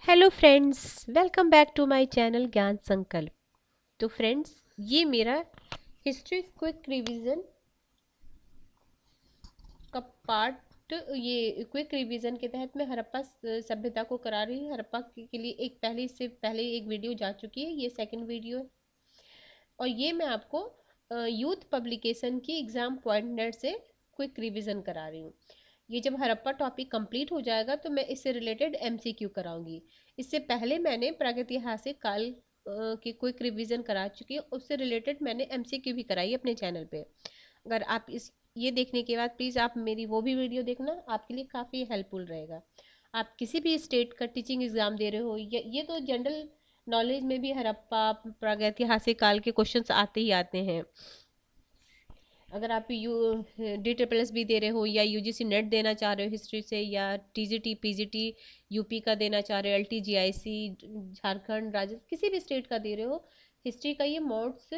Hello friends, welcome back to my channel Gyan Sankalp. तो friends, ये मेरा हिस्ट्री क्विक रिवीजन का पार्ट, ये क्विक रिवीजन के तहत मैं हड़प्पा सभ्यता को करा रही हूँ। हड़प्पा के लिए एक पहले एक वीडियो जा चुकी है, ये सेकंड वीडियो है। और ये मैं आपको यूथ पब्लिकेशन की एग्जाम पॉइंट से क्विक रिवीजन करा रही हूँ। ये जब हड़प्पा टॉपिक कंप्लीट हो जाएगा तो मैं इससे रिलेटेड एमसीक्यू कराऊंगी। इससे पहले मैंने प्रागैतिहासिक काल की क्विक रिवीजन करा चुकी है, उससे रिलेटेड मैंने एमसीक्यू भी कराई अपने चैनल पे। अगर आप इस ये देखने के बाद प्लीज़ आप मेरी वो भी वीडियो देखना, आपके लिए काफ़ी हेल्पफुल रहेगा। आप किसी भी स्टेट का टीचिंग एग्जाम दे रहे हो, ये तो जनरल नॉलेज में भी हड़प्पा प्रागैतिहासिक काल के क्वेश्चंस आते ही आते हैं। अगर आप DSSS भी दे रहे हो या यूजीसी नेट देना चाह रहे हो हिस्ट्री से, या टीजीटी पीजीटी यूपी का देना चाह रहे हो, LTGIC झारखंड राज्य किसी भी स्टेट का दे रहे हो, हिस्ट्री का ये मोस्ट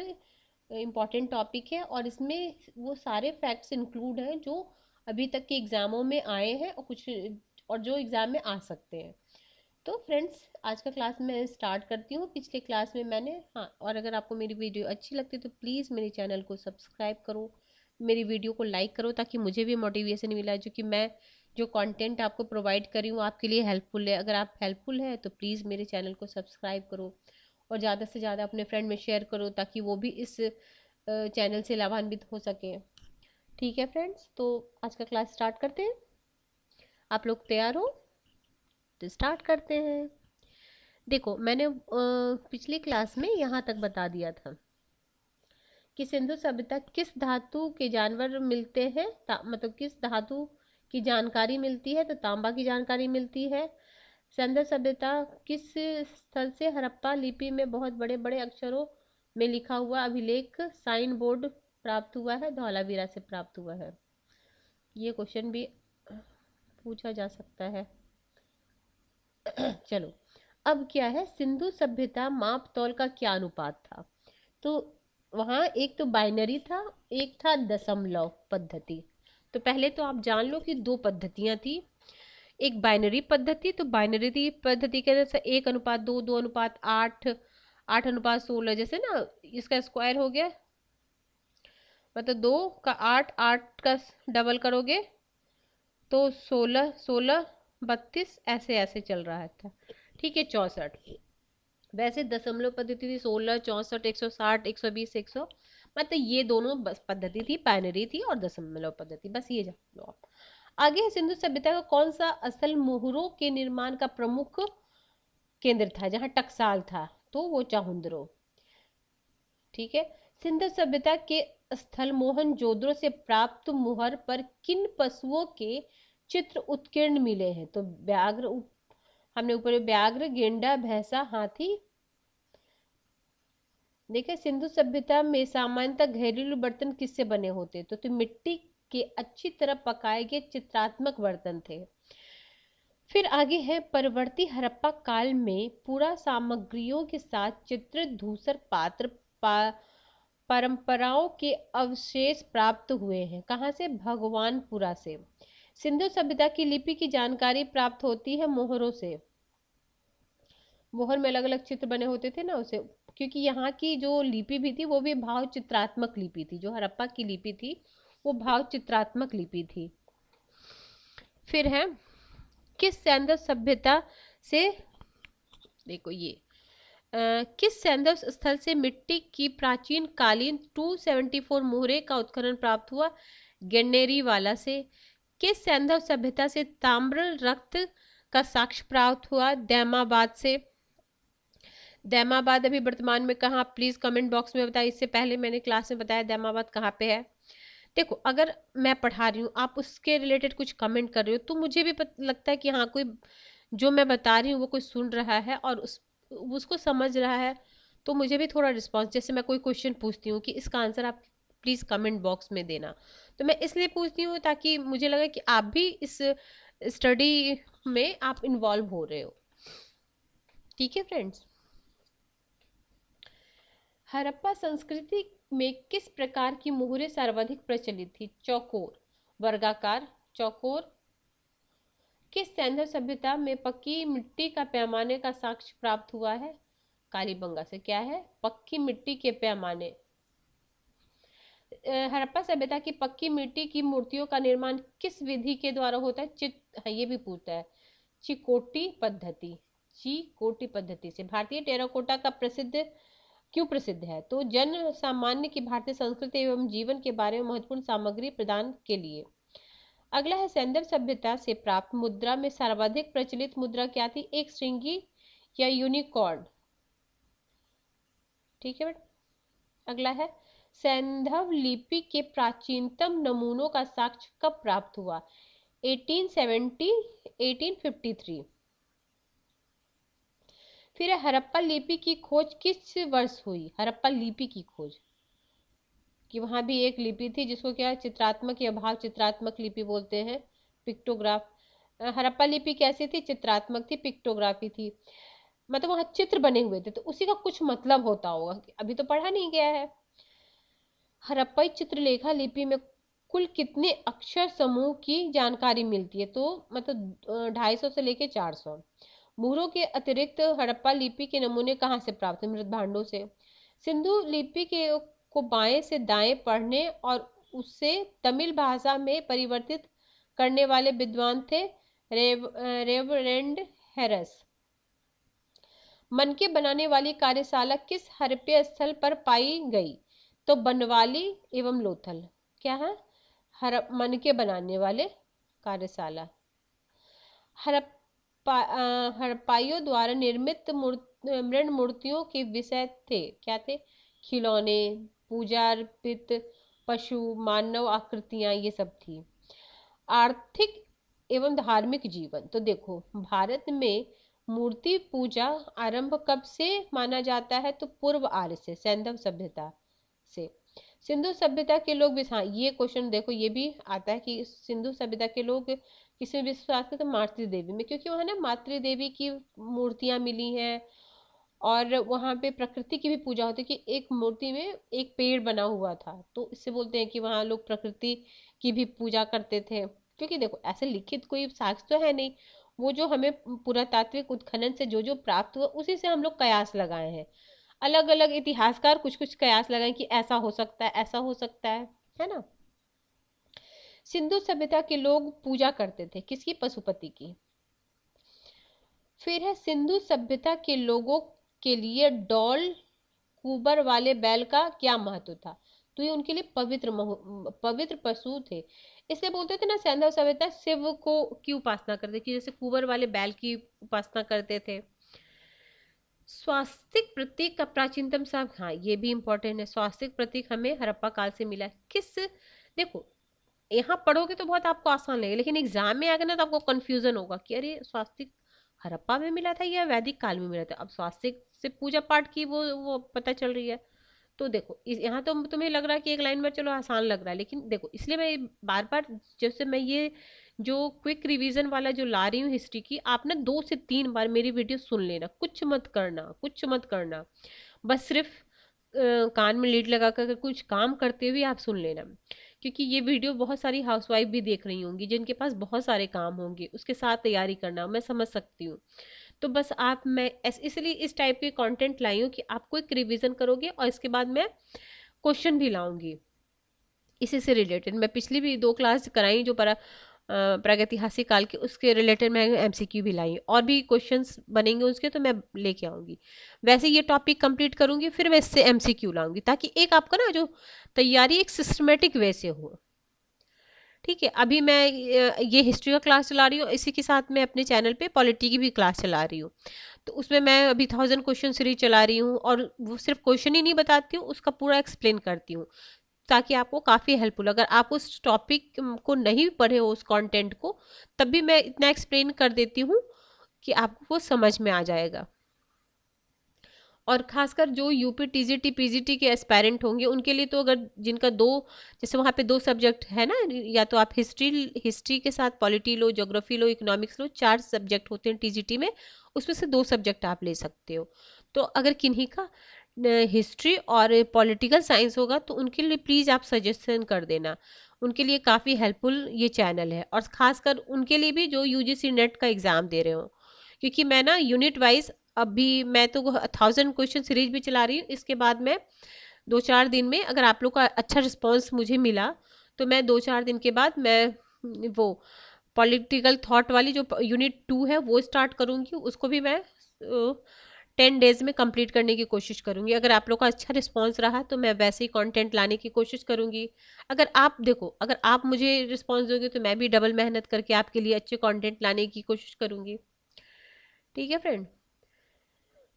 इम्पॉर्टेंट टॉपिक है। और इसमें वो सारे फैक्ट्स इंक्लूड हैं जो अभी तक के एग्जामों में आए हैं और जो एग्जाम में आ सकते हैं। तो फ्रेंड्स, आज का क्लास मैं स्टार्ट करती हूँ। पिछले क्लास में मैंने, हाँ, और अगर आपको मेरी वीडियो अच्छी लगती है तो प्लीज़ मेरे चैनल को सब्सक्राइब करो, मेरी वीडियो को लाइक करो, ताकि मुझे भी मोटिवेशन मिला जो कि मैं जो कंटेंट आपको प्रोवाइड करी हूँ आपके लिए हेल्पफुल है। अगर आप हेल्पफुल है तो प्लीज़ मेरे चैनल को सब्सक्राइब करो और ज़्यादा से ज़्यादा अपने फ्रेंड में शेयर करो, ताकि वो भी इस चैनल से लाभान्वित हो सके। ठीक है फ्रेंड्स, तो आज का क्लास स्टार्ट करते हैं। आप लोग तैयार हो तो स्टार्ट करते हैं। देखो, मैंने पिछली क्लास में यहाँ तक बता दिया था कि सिंधु सभ्यता किस धातु के जानवर मिलते हैं, मतलब किस धातु की जानकारी मिलती है, तो तांबा की जानकारी मिलती है। सिंधु सभ्यता किस स्थल से हड़प्पा लिपि में बहुत बड़े बड़े अक्षरों में लिखा हुआ अभिलेख साइन बोर्ड प्राप्त हुआ है, धौलावीरा से प्राप्त हुआ है। ये क्वेश्चन भी पूछा जा सकता है। चलो, अब क्या है, सिंधु सभ्यता माप तौल का क्या अनुपात था? तो वहाँ एक तो बाइनरी था, एक था दशमलव पद्धति। तो पहले तो आप जान लो कि दो पद्धतियां थी। एक बाइनरी पद्धति, तो बाइनरी पद्धति के अंदर 1:2, 2:8, 8:16, जैसे ना इसका स्क्वायर हो गया, मतलब 2 का 8, 8 का डबल करोगे तो 16, 16, 32, ऐसे ऐसे चल रहा था। ठीक है, 64। वैसे दशमलव पद्धति थी 16, 64, 160, 120, 100, मतलब ये दोनों बस पद्धति थी, बाइनरी थी और दशमलव पद्धति, बस ये जान लो आप। आगे है, सिंधु सभ्यता का कौन सा स्थल मोहरों के निर्माण का प्रमुख केंद्र था, जहां टकसाल था? तो वो चाहुंद्रो। ठीक है, सिंधु सभ्यता के स्थल मोहनजोदड़ो से प्राप्त मुहर पर किन पशुओं के चित्र उत्कीर्ण मिले हैं? तो व्याघ्र, हमने ऊपर व्याघ्र, गेंडा, भैंसा, हाथी। देखिए, सिंधु सभ्यता में सामान्यतः घरेलू बर्तन किससे बने होते? तो मिट्टी के अच्छी तरह पकाए गए चित्रात्मक बर्तन थे। फिर आगे है, परवर्ती हड़प्पा काल में पूरा सामग्रियों के साथ चित्रित धूसर पात्र परंपराओं के अवशेष प्राप्त हुए हैं। कहाँ से? भगवानपुरा से। सिंधु सभ्यता की लिपि की जानकारी प्राप्त होती है मोहरों से। मोहर में अलग अलग चित्र बने होते थे ना, उसे, क्योंकि यहाँ की जो लिपि भी थी वो भी भाव चित्रात्मक लिपि थी। जो हड़प्पा की लिपि थी वो भाव चित्रात्मक लिपि थी। फिर है, किस सैंदव सभ्यता से, देखो ये किस सैंदव स्थल से मिट्टी की प्राचीन कालीन 274 मोहरे का उत्खनन प्राप्त हुआ? गन्नेरी वाला से। किस सैंधव सभ्यता से ताम्र रक्त का साक्ष्य प्राप्त हुआ? दैमाबाद से। दैमाबाद अभी वर्तमान में कहाँ? प्लीज कमेंट बॉक्स में बताइए। इससे पहले मैंने क्लास में बताया दैमाबाद कहाँ पे है। देखो, अगर मैं पढ़ा रही हूँ, आप उसके रिलेटेड कुछ कमेंट कर रहे हो, तो मुझे भी लगता है कि हाँ, कोई जो मैं बता रही हूँ वो कोई सुन रहा है और उसको समझ रहा है। तो मुझे भी थोड़ा रिस्पॉन्स, जैसे मैं कोई क्वेश्चन पूछती हूँ कि इसका आंसर आप प्लीज़ कमेंट बॉक्स में देना, तो मैं इसलिए पूछती हूँ ताकि मुझे लगे कि आप भी इस स्टडी में आप इन्वॉल्व हो रहे हो। ठीक है फ्रेंड्स, हड़प्पा संस्कृति में किस प्रकार की मोहरें सर्वाधिक प्रचलित थी? चौकोर, वर्गाकार, चौकोर, किस सैंधव सभ्यता में पक्की मिट्टी का पैमाने का साक्ष्य प्राप्त हुआ है? कालीबंगा से। क्या है? पक्की मिट्टी के पैमाने। हड़प्पा सभ्यता की पक्की मिट्टी की मूर्तियों का निर्माण किस विधि के द्वारा होता है? हाँ, ये भी पूछता है। चिकोटी पद्धति। चिकोटी पद्धति से। भारतीय टेराकोटा का क्यों प्रसिद्ध है? तो जन सामान्य की भारतीय संस्कृति एवं जीवन के बारे में महत्वपूर्ण सामग्री प्रदान के लिए। अगला है, सैंधव सभ्यता से प्राप्त मुद्रा में सर्वाधिक प्रचलित मुद्रा क्या थी? एक श्रृंगी या यूनिकॉर्न। ठीक है बेटा। अगला है, सैंधव लिपि के प्राचीनतम नमूनों का साक्ष्य कब प्राप्त हुआ? 1870, 1853। फिर हड़प्पा लिपि की खोज किस वर्ष हुई? हड़प्पा लिपि की खोज, कि वहां भी एक लिपि थी जिसको क्या चित्रात्मक या भाव चित्रात्मक लिपि बोलते हैं, पिक्टोग्राफ। हड़प्पा लिपि कैसी थी? चित्रात्मक थी, पिक्टोग्राफी थी, मतलब वहां चित्र बने हुए थे, तो उसी का कुछ मतलब होता होगा, अभी तो पढ़ा नहीं गया है। हड़प्पाई चित्रलेखा लिपि में कुल कितने अक्षर समूह की जानकारी मिलती है? तो मतलब 250 से लेके 400। मुहरों के अतिरिक्त हड़प्पा लिपि के नमूने कहाँ से प्राप्त हुए? मृत भांडों से। सिंधु लिपि के को बाएं से दाएं पढ़ने और उससे तमिल भाषा में परिवर्तित करने वाले विद्वान थे रेवरेंड हैरस। मनके बनाने वाली कार्यशाला किस हड़प्पा स्थल पर पाई गई? तो बनवाली एवं लोथल। क्या है? मनके बनाने वाले कार्यशाला। हड़प्पाइयों द्वारा निर्मित मृण मूर्तियों के विषय थे। क्या थे? खिलौने, पूजा अर्पित पशु, मानव आकृतियां, ये सब थी। आर्थिक एवं धार्मिक जीवन। तो देखो, भारत में मूर्ति पूजा आरंभ कब से माना जाता है? तो पूर्व आर्य से, सैंधव सभ्यता से। सिंधु सभ्यता के लोग, हाँ ये क्वेश्चन देखो, ये भी आता है कि सिंधु सभ्यता के लोग किसमें विश्वास करते? तो मातृ देवी में, क्योंकि वहां ना मातृ देवी की मूर्तियां मिली हैं और वहां पे प्रकृति की भी पूजा होती है, कि एक मूर्ति में एक पेड़ बना हुआ था, तो इससे बोलते हैं कि वहां लोग प्रकृति की भी पूजा करते थे। क्योंकि देखो, ऐसे लिखित कोई साक्ष्य तो है नहीं, वो जो हमें पुरातात्विक उत्खनन से जो जो प्राप्त हुआ उसी से हम लोग कयास लगाए हैं। अलग अलग इतिहासकार कुछ कुछ कयास लगाए कि ऐसा हो सकता है, ऐसा हो सकता है ना। सिंधु सभ्यता के लोग पूजा करते थे किसकी? पशुपति की। फिर है, सिंधु सभ्यता के लोगों के लिए डॉल कुबर वाले बैल का क्या महत्व था? तो ये उनके लिए पवित्र पशु थे, इसलिए बोलते थे ना सैंधव सभ्यता शिव को की उपासना करते, कि जैसे कुबर वाले बैल की उपासना करते थे। स्वास्तिक प्रतीक का प्राचीनतम साहब, हाँ ये भी इंपॉर्टेंट है। स्वास्तिक प्रतीक हमें हड़प्पा काल से मिला है। देखो, यहाँ पढ़ोगे तो बहुत आपको आसान लगेगा, लेकिन एग्जाम में आएगा ना तो आपको कंफ्यूजन होगा कि अरे स्वास्तिक हड़प्पा में मिला था या वैदिक काल में मिला था। अब स्वास्तिक से पूजा पाठ की वो पता चल रही है। तो देखो, यहाँ तो तुम्हें लग रहा है कि एक लाइन में चलो आसान लग रहा है, लेकिन देखो इसलिए मैं बार बार, जैसे मैं ये जो क्विक रिवीजन वाला जो ला रही हूँ हिस्ट्री की, आप ना 2 से 3 बार मेरी वीडियो सुन लेना, कुछ मत करना, कुछ मत करना, बस सिर्फ कान में लीड लगा कर कुछ काम करते हुए आप सुन लेना। क्योंकि ये वीडियो बहुत सारी हाउसवाइफ भी देख रही होंगी जिनके पास बहुत सारे काम होंगे, उसके साथ तैयारी करना मैं समझ सकती हूँ। तो बस मैं इसलिए इस टाइप के कंटेंट लाई हूँ कि आपको एक रिवीजन करोगे और इसके बाद मैं क्वेश्चन भी लाऊंगी इसी से रिलेटेड। मैं पिछली भी 2 क्लास कराई जो प्रागैतिहासिक काल के, उसके रिलेटेड मैं एमसीक्यू भी लाई, और भी क्वेश्चंस बनेंगे उसके तो मैं लेके आऊंगी। वैसे ये टॉपिक कंप्लीट करूंगी, फिर मैं इससे एमसीक्यू लाऊंगी, ताकि एक आपका ना जो तैयारी एक सिस्टमेटिक वे से हो। ठीक है, अभी मैं ये हिस्ट्री का क्लास चला रही हूँ, इसी के साथ मैं अपने चैनल पे पॉलिटी की भी क्लास चला रही हूँ। तो उसमें मैं अभी 1000 क्वेश्चन सीरीज चला रही हूँ, और वो सिर्फ क्वेश्चन ही नहीं बताती हूँ, उसका पूरा एक्सप्लेन करती हूँ, ताकि आपको काफ़ी हेल्पफुल। अगर आप उस टॉपिक को नहीं पढ़े हो, उस कंटेंट को, तब भी मैं इतना एक्सप्लेन कर देती हूँ कि आपको वो समझ में आ जाएगा। और खासकर जो यूपी टीजीटी पीजीटी के एस्पायरेंट होंगे उनके लिए तो, अगर जिनका जैसे वहाँ पे 2 सब्जेक्ट है ना, या तो आप हिस्ट्री के साथ पॉलिटी लो, ज्योग्राफी लो, इकोनॉमिक्स लो, 4 सब्जेक्ट होते हैं टीजीटी में, उसमें से 2 सब्जेक्ट आप ले सकते हो। तो अगर किन्हीं का हिस्ट्री और पॉलिटिकल साइंस होगा तो उनके लिए प्लीज़ आप सजेशन कर देना। उनके लिए काफ़ी हेल्पफुल ये चैनल है, और ख़ासकर उनके लिए भी जो यूजीसी नेट का एग्ज़ाम दे रहे हो, क्योंकि मैं ना यूनिट वाइज अभी मैं तो 1000 क्वेश्चन सीरीज भी चला रही हूँ। इसके बाद में 2-4 दिन में अगर आप लोग का अच्छा रिस्पॉन्स मुझे मिला तो मैं 2-4 दिन के बाद मैं वो पॉलिटिकल थॉट वाली जो यूनिट 2 है वो स्टार्ट करूँगी, उसको भी मैं 10 डेज में कंप्लीट करने की कोशिश करूँगी। अगर आप लोग का अच्छा रिस्पॉन्स रहा तो मैं वैसे ही कंटेंट लाने की कोशिश करूँगी। अगर आप देखो, अगर आप मुझे रिस्पॉन्स दोगे तो मैं भी डबल मेहनत करके आपके लिए अच्छे कंटेंट लाने की कोशिश करूँगी। ठीक है फ्रेंड।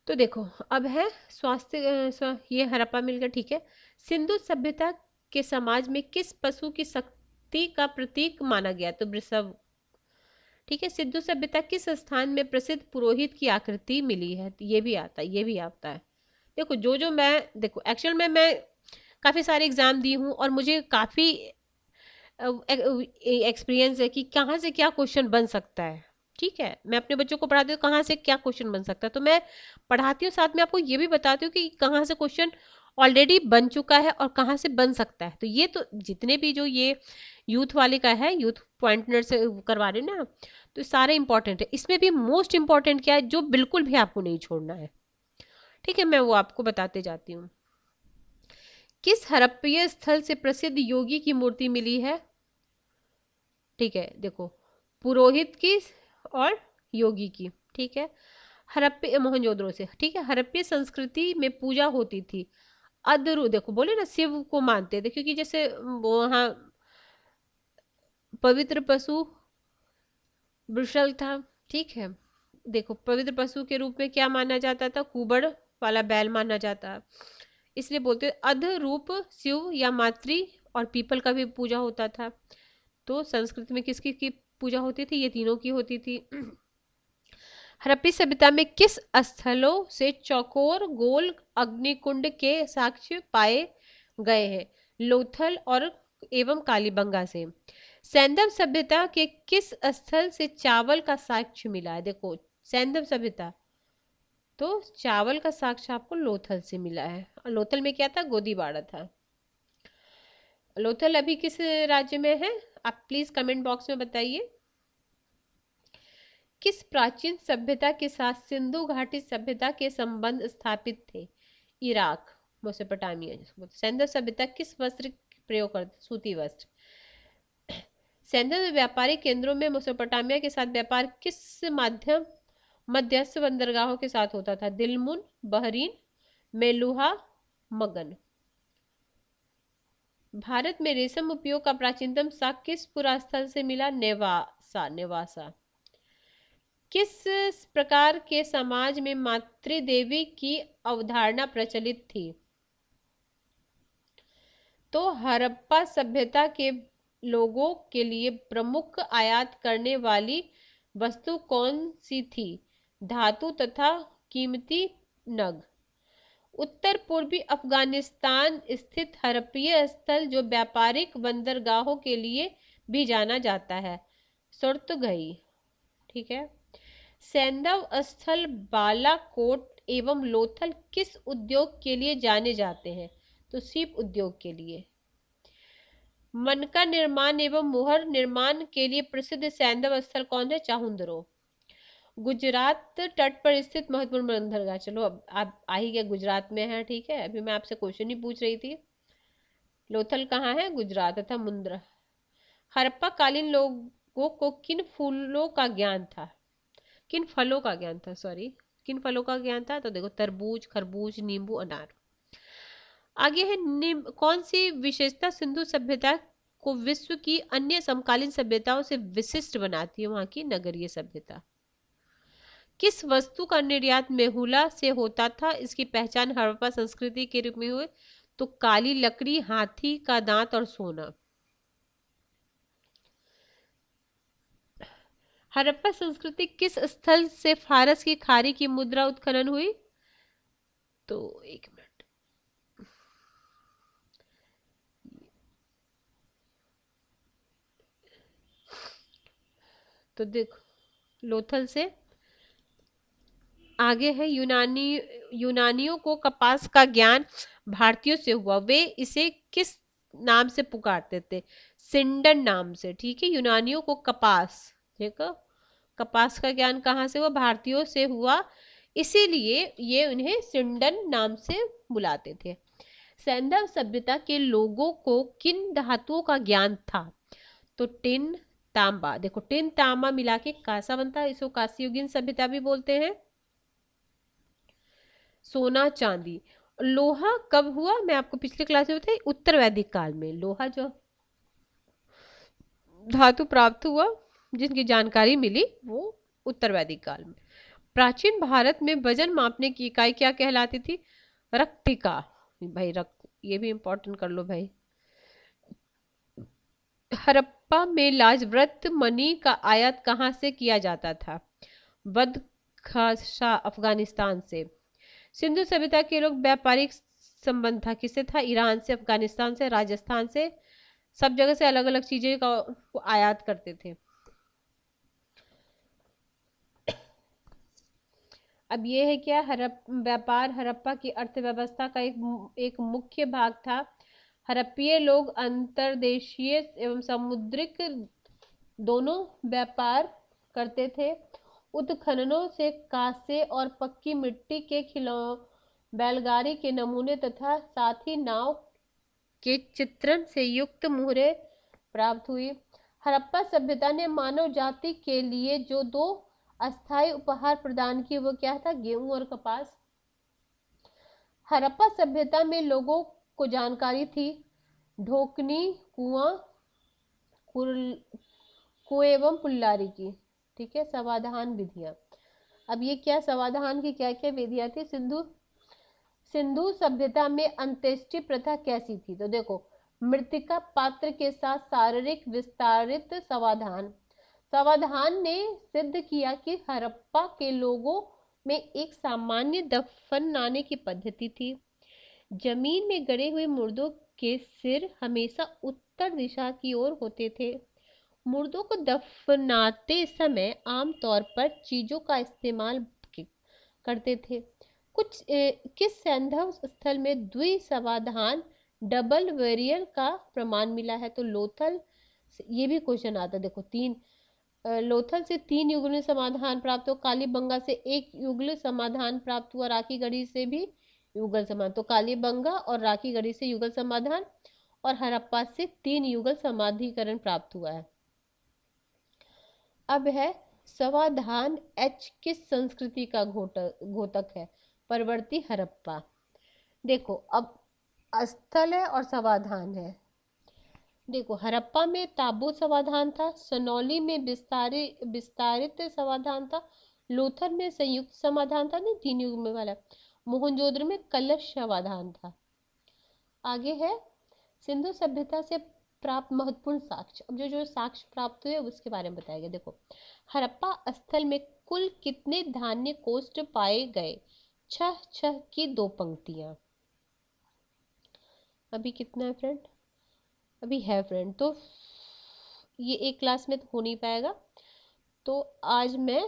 तो देखो, अब है स्वास्थ्य ये हड़प्पा मिल गया, ठीक है। सिंधु सभ्यता के समाज में किस पशु की शक्ति का प्रतीक माना गया? तो वृषभ। ठीक है। सिंधु सभ्यता किस स्थान में प्रसिद्ध पुरोहित की आकृति मिली है? तो ये भी आता है, ये भी आता है। देखो, जो जो मैं देखो एक्चुअल में मैं काफ़ी सारे एग्जाम दी हूँ और मुझे काफ़ी एक्सपीरियंस है कि कहाँ से क्या क्वेश्चन बन सकता है। ठीक है, मैं अपने बच्चों को पढ़ाती हूँ कहाँ से क्या क्वेश्चन बन सकता है, तो मैं पढ़ाती हूँ साथ में आपको ये भी बताती हूँ कि कहाँ से क्वेश्चन ऑलरेडी बन चुका है और कहाँ से बन सकता है। तो ये तो जितने भी जो ये यूथ वाले का है, यूथ पॉइंटनर से करवा रहे हैं ना, तो सारे इंपॉर्टेंट है। इसमें भी मोस्ट इंपॉर्टेंट क्या है जो बिल्कुल भी आपको नहीं छोड़ना है, ठीक है, मैं वो आपको बताते जाती हूँ। किस हड़प्पीय स्थल से प्रसिद्ध योगी की मूर्ति मिली है? ठीक है, देखो, पुरोहित की और योगी की। ठीक है, हड़प्पी मोहनजोदड़ो से। ठीक है, हड़प्पी संस्कृति में पूजा होती थी अदरु, देखो बोले ना शिव को मानते थे, क्योंकि जैसे वो वहाँ पवित्र पशु वृषल था। ठीक है, देखो पवित्र पशु के रूप में क्या माना जाता था? कुबड़ वाला बैल माना जाता, इसलिए बोलते अध रूप शिव या मातृ, और पीपल का भी पूजा होता था। तो संस्कृत में किसकी की पूजा होती थी? ये तीनों की होती थी। हड़प्पी सभ्यता में किस स्थलों से चौकोर गोल अग्निकुंड के साक्ष्य पाए गए हैं? लोथल और एवं कालीबंगा से। सैंधव सभ्यता के किस स्थल से चावल का साक्ष्य मिला है? देखो, सैंधव सभ्यता तो चावल का साक्ष्य आपको लोथल से मिला है। और लोथल में क्या था? गोदीबाड़ा था। लोथल अभी किस राज्य में है? आप प्लीज कमेंट बॉक्स में बताइए। किस प्राचीन सभ्यता के साथ सिंधु घाटी सभ्यता के संबंध स्थापित थे? इराक, मेसोपोटामिया जिसको बोलते। सैंधव सभ्यता किस वस्त्र प्रयोग करते? सूती वस्त्र। सैंधव व्यापारिक केंद्रों में मेसोपोटामिया के साथ व्यापार किस माध्यम मध्यस्थ बंदरगाहों के साथ होता था? दिलमुन, बहरीन, मेलुहा, मगन। भारत में रेशम उपयोग का प्राचीनतम साक्ष्य किस पुरास्थल से मिला? नेवासा, नेवासा। किस प्रकार के समाज में मातृदेवी की अवधारणा प्रचलित थी? तो हड़प्पा सभ्यता के लोगों के लिए प्रमुख आयात करने वाली वस्तु कौन सी थी? धातु तथा कीमती नग। उत्तर पूर्वी अफगानिस्तान स्थित हड़प्पीय स्थल जो व्यापारिक बंदरगाहों के लिए भी जाना जाता है, सुरतगही। ठीक है। सैंधव स्थल बालाकोट एवं लोथल किस उद्योग के लिए जाने जाते हैं? तो सीप उद्योग के लिए। मनका निर्माण एवं मुहर निर्माण के लिए प्रसिद्ध सैंधव स्थल कौन है? चाहुंदरो। गुजरात तट पर स्थित महत्वपूर्ण बंदरगाह। चलो अब आप आ ही गए, गुजरात में है। ठीक है, अभी मैं आपसे क्वेश्चन ही पूछ रही थी। लोथल कहाँ है? गुजरात तथा मुंद्रा। हड़प्पा कालीन लोगों को किन फूलों का ज्ञान था? किन फलों का ज्ञान था, सॉरी, किन फलों का ज्ञान था? तो देखो, तरबूज, खरबूज, नींबू, अनार। आगे है कौन सी विशेषता सिंधु सभ्यता को विश्व की अन्य समकालीन सभ्यताओं से विशिष्ट बनाती है? वहां की नगरीय सभ्यता। किस वस्तु का निर्यात मेहुला से होता था? इसकी पहचान हड़प्पा संस्कृति के रूप में हुए? तो काली लकड़ी, हाथी का दांत और सोना। हड़प्पा संस्कृति किस स्थल से फारस की खारी की मुद्रा उत्खनन हुई? तो एक मिनट, तो देखो, लोथल से। आगे है यूनानी यूनानियों को कपास का ज्ञान भारतीयों से हुआ, वे इसे किस नाम से पुकारते थे? सिंडन नाम से। ठीक है, यूनानियों को कपास, देखो कपास का ज्ञान कहाँ से हुआ? भारतीयों से हुआ, इसीलिए ये उन्हें सिंडन नाम से बुलाते थे। सैंधव सभ्यता के लोगों को किन धातुओं का ज्ञान था? तो टिन, तांबा। देखो टिन तांबा मिला के कांसा बनता है, इसको कांस्ययुगीन सभ्यता भी बोलते हैं। सोना, चांदी। लोहा कब हुआ? मैं आपको पिछले क्लास में बताई, उत्तर वैदिक काल में लोहा जो धातु प्राप्त हुआ, जिनकी जानकारी मिली, वो उत्तर वैदिक काल में। प्राचीन भारत में वजन मापने की इकाई क्या कहलाती थी? रक्तिका। भाई रक्त, ये भी इंपॉर्टेंट कर लो भाई। हड़प्पा में लाजवृत मणि का आयात कहाँ से किया जाता था? बदख्शां, अफगानिस्तान से। सिंधु सभ्यता के लोग व्यापारिक संबंध था, किससे था? ईरान से, अफगानिस्तान से, राजस्थान से, सब जगह से अलग अलग चीजें को आयात करते थे। अब ये है क्या? व्यापार हड़प्पा की अर्थव्यवस्था का एक मुख्य भाग था। हड़प्पीय लोग अंतर्देशीय एवं समुद्रिक दोनों व्यापार करते थे। उत्खननों से कांसे और पक्की मिट्टी के बैलगाड़ी के नमूने तथा साथ ही नाव के चित्रण से युक्त मुहरें प्राप्त हुई। हड़प्पा सभ्यता ने मानव जाति के लिए जो दो अस्थायी उपहार प्रदान किए, वो क्या था? गेहूं और कपास। हड़प्पा सभ्यता में लोगों को जानकारी थी ढोकनी, कुआं, कुएं एवं पुल्लारी की। ठीक है, समाधान विधियां। अब ये क्या समाधान की क्या क्या विधियां थी? सिंधु सभ्यता में अंत्येष्टि प्रथा कैसी थी? तो देखो, मृतिका पात्र के साथ शारीरिक विस्तारित समाधान। समाधान ने सिद्ध किया कि हड़प्पा के लोगों में एक सामान्य दफनाने की पद्धति थी। जमीन में गड़े हुए मुर्दों के सिर हमेशा उत्तर दिशा की ओर होते थे। मुर्दों को दफनाते समय आमतौर पर चीजों का इस्तेमाल करते थे। किस सैंधव स्थल में द्विसमाधान, डबल वेरियल का प्रमाण मिला है? तो लोथल। ये भी क्वेश्चन आता है, देखो लोथल से 3 युगल समाधान प्राप्त हो, कालीबंगा से 1 युगल समाधान प्राप्त हुआ, राखी गढ़ी से भी युगल समाधान। तो कालीबंगा और राखी गढ़ी से युगल समाधान, और हड़प्पा से 3 युगल समाधिकरण प्राप्त हुआ है। अब है समाधान एच किस संस्कृति का घोतक है? परवर्ती हड़प्पा। देखो अब स्थल है और समाधान है। देखो हड़प्पा में ताबूत समाधान था, सनौली में विस्तारित समाधान था, लोथल में संयुक्त समाधान था, नहीं 3 युग में वाला, मोहनजोदड़ो में कलश समाधान था। आगे है सिंधु सभ्यता से प्राप्त महत्वपूर्ण साक्ष्य। अब जो साक्ष्य प्राप्त हुए उसके बारे में बताया गया। देखो हड़प्पा स्थल में कुल कितने धान्य कोष्ठ पाए गए? 6 की 2 पंक्तियां। अभी कितना है फ्रेंड? अभी है फ्रेंड, तो ये एक क्लास में तो हो नहीं पाएगा, तो आज मैं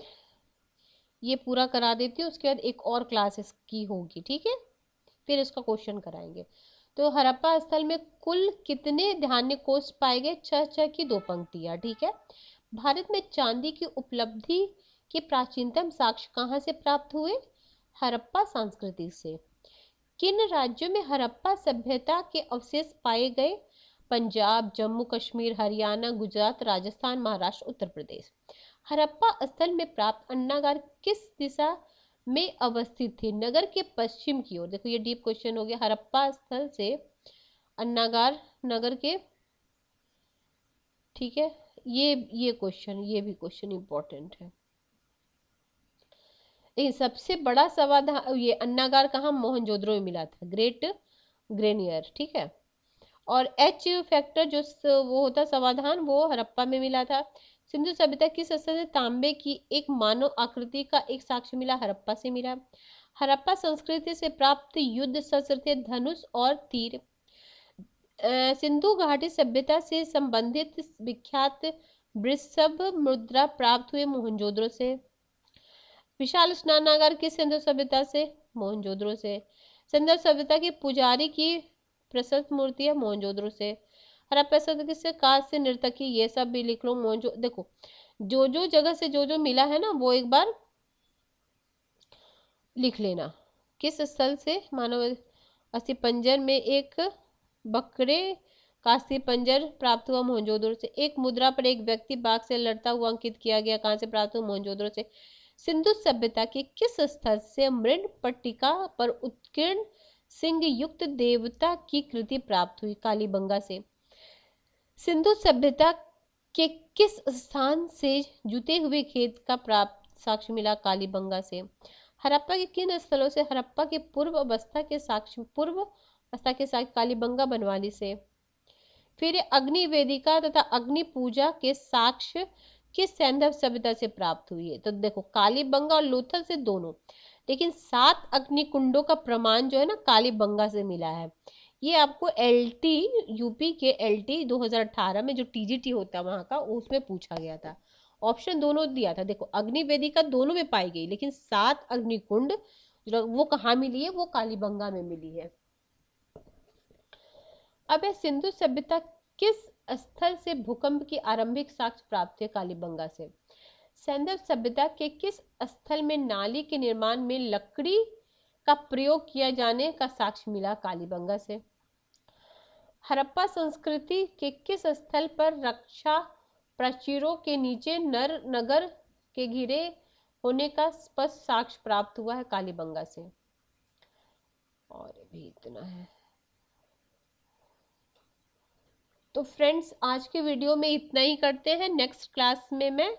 ये पूरा करा देती हूँ, उसके बाद एक और क्लास इसकी होगी। ठीक है, फिर इसका क्वेश्चन कराएंगे। तो हड़प्पा स्थल में कुल कितने धान्य कोष्ठ पाए गए? 6 की 2 पंक्तियां। ठीक है, भारत में चांदी की उपलब्धि के प्राचीनतम साक्ष्य कहाँ से प्राप्त हुए? हड़प्पा संस्कृति से। किन राज्यों में हड़प्पा सभ्यता के अवशेष पाए गए? पंजाब, जम्मू कश्मीर, हरियाणा, गुजरात, राजस्थान, महाराष्ट्र, उत्तर प्रदेश। हड़प्पा स्थल में प्राप्त अन्नागार किस दिशा में अवस्थित थे? नगर के पश्चिम की ओर। देखो ये डीप क्वेश्चन हो गया। हड़प्पा स्थल से अन्नागार नगर के, ठीक है, ये क्वेश्चन, ये भी क्वेश्चन इंपॉर्टेंट है। सबसे बड़ा समाधान ये अन्नागार कहाँ? मोहनजोदड़ो में मिला था, ग्रेट ग्रेनियर। ठीक है, और एच फैक्टर जो वो होता समाधान, वो हड़प्पा में मिला था। सिंधु सभ्यता किस स्थल से तांबे की एक मानव आकृति का एक साक्ष्य मिला? हड़प्पा से मिला। हड़प्पा संस्कृति से प्राप्त युद्ध शस्त्र थे धनुष और तीर। सिंधु घाटी सभ्यता से संबंधित विख्यात वृषभ मुद्रा प्राप्त हुए मोहनजोदड़ो से। विशाल स्नानागार किस सिंधु सभ्यता से? मोहनजोदड़ो से। सिंधु सभ्यता की पुजारी की प्रशस्त मूर्ति है, मोहनजोदड़ो से। हड़प्पा सभ्यता से कांस्य नर्तकी, ये सब भी लिख लो। मोहनजो देखो, जो जो जगह से जो जो मिला है ना वो एक बार लिख लेना। किस स्थल से मानव अस्थिपंजर में एक बकरे का अस्थिपंजर प्राप्त हुआ, मोहनजोदड़ो से। एक मुद्रा पर एक व्यक्ति बाघ से लड़ता हुआ अंकित किया गया, कहां से प्राप्त हुआ, मोहनजोदड़ो से। सिंधु सभ्यता के किस स्थल से मृण पट्टिका पर उत्कीर्ण सिंह युक्त देवता की कृति प्राप्त हुई, कालीबंगा से। सिंधु सभ्यता के किस स्थान से जुते हुए खेत का प्राप्त साक्ष्य मिला, कालीबंगा से। हड़प्पा के किन स्थलों से हड़प्पा के पूर्व अवस्था के साक्ष्य, कालीबंगा बनवाली से। फिर अग्नि वेदिका तथा अग्नि पूजा के साक्ष्य किस सैंधव सभ्यता से प्राप्त हुई है, तो देखो कालीबंगा और लोथल से दोनों, लेकिन 7 अग्नि कुंडों का प्रमाण जो है ना कालीबंगा से मिला है। ये आपको एलटी यूपी के एलटी 2018 में जो टीजीटी होता है वहां का, उसमें पूछा गया था। ऑप्शन दोनों दिया था, देखो अग्नि वेदिका दोनों में पाई गई, लेकिन 7 अग्निकुंड वो कहाँ मिली है, वो कालीबंगा में मिली है। अब सिंधु सभ्यता किस स्थल से भूकंप की आरंभिक साक्ष्य प्राप्त है, कालीबंगा से। सैंधव सभ्यता के किस स्थल में नाली के निर्माण में लकड़ी का प्रयोग किया जाने का साक्ष्य मिला, कालीबंगा से। हड़प्पा संस्कृति के किस स्थल पर रक्षा प्राचीरों के नीचे नर नगर के घिरे होने का स्पष्ट साक्ष्य प्राप्त हुआ है, कालीबंगा से। और भी इतना है। तो फ्रेंड्स आज के वीडियो में इतना ही करते हैं, नेक्स्ट क्लास में मैं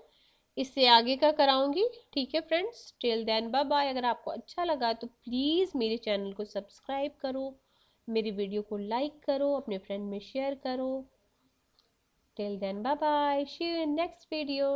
इससे आगे का कराऊंगी। ठीक है friends, till then bye bye. अगर आपको अच्छा लगा तो प्लीज़ मेरे चैनल को सब्सक्राइब करो, मेरी वीडियो को लाइक करो, अपने फ्रेंड में शेयर करो। Till then bye bye, see you in next video.